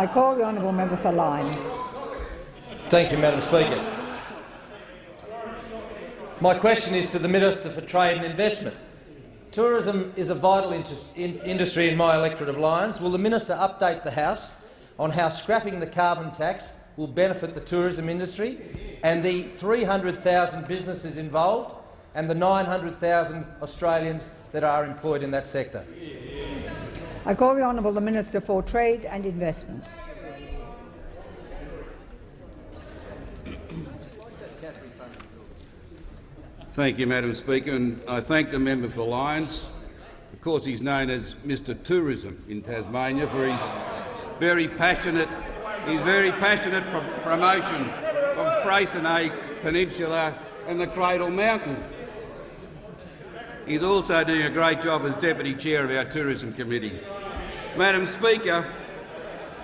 I call the honourable member for Lyne. Thank you, Madam Speaker. My question is to the Minister for Trade and Investment. Tourism is a vital industry in my electorate of Lyons. Will the Minister update the House on how scrapping the carbon tax will benefit the tourism industry and the 300,000 businesses involved and the 900,000 Australians that are employed in that sector? I call the honourable the Minister for Trade and Investment. Thank you, Madam Speaker, and I thank the member for Lyons. Of course, he's known as Mr Tourism in Tasmania for his very passionate promotion of Freycinet Peninsula and the Cradle Mountains. He's also doing a great job as Deputy Chair of our Tourism Committee. Madam Speaker,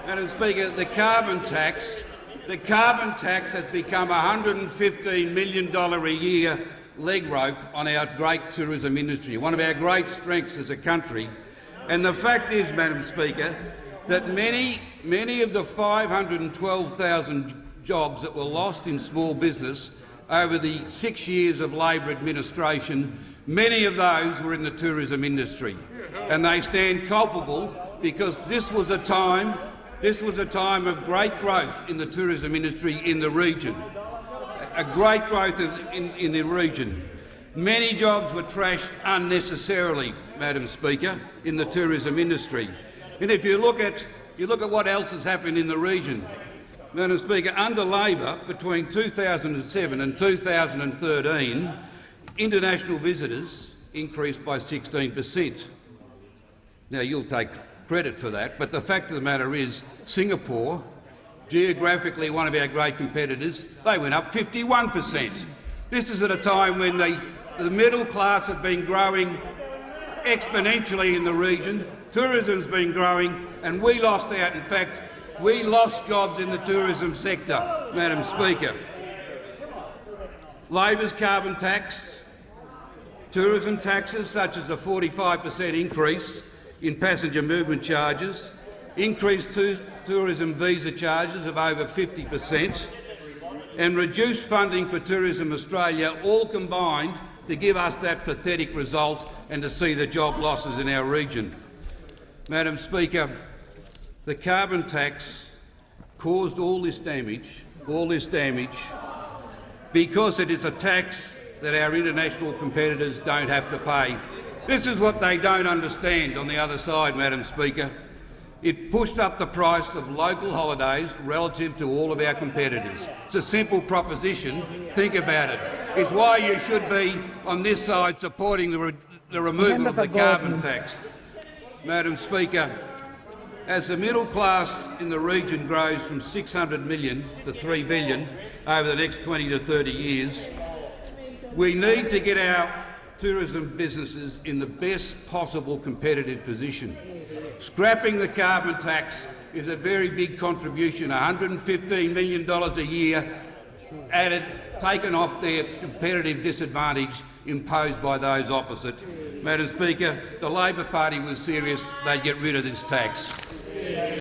the carbon tax has become a $115 million a year leg rope on our great tourism industry, one of our great strengths as a country. And the fact is, Madam Speaker, that many of the 512,000 jobs that were lost in small business over the 6 years of Labor administration, many of those were in the tourism industry. And they stand culpable because this was a time of great growth in the tourism industry in the region. A great growth in the region. Many jobs were trashed unnecessarily, Madam Speaker, in the tourism industry. And if you look at what else has happened in the region, Madam Speaker, under Labor between 2007 and 2013, international visitors increased by 16%. Now, you'll take credit for that, but the fact of the matter is Singapore, geographically one of our great competitors, they went up 51%. This is at a time when the middle class have been growing exponentially in the region, tourism's been growing, and we lost out. In fact, we lost jobs in the tourism sector, Madam Speaker. Labor's carbon tax, tourism taxes such as a 45% increase in passenger movement charges, increased tourism visa charges of over 50%, and reduced funding for Tourism Australia, all combined to give us that pathetic result and to see the job losses in our region. Madam Speaker, the carbon tax caused all this damage because it is a tax that our international competitors don't have to pay. This is what they don't understand on the other side, Madam Speaker. It pushed up the price of local holidays relative to all of our competitors. It's a simple proposition. Think about it. It's why you should be on this side supporting the removal of the carbon tax. Madam Speaker, as the middle class in the region grows from 600 million to 3 billion over the next 20 to 30 years, we need to get our tourism businesses in the best possible competitive position. Scrapping the carbon tax is a very big contribution, $115 million a year taken off their competitive disadvantage imposed by those opposite. Madam Speaker, the Labor Party was serious, they'd get rid of this tax.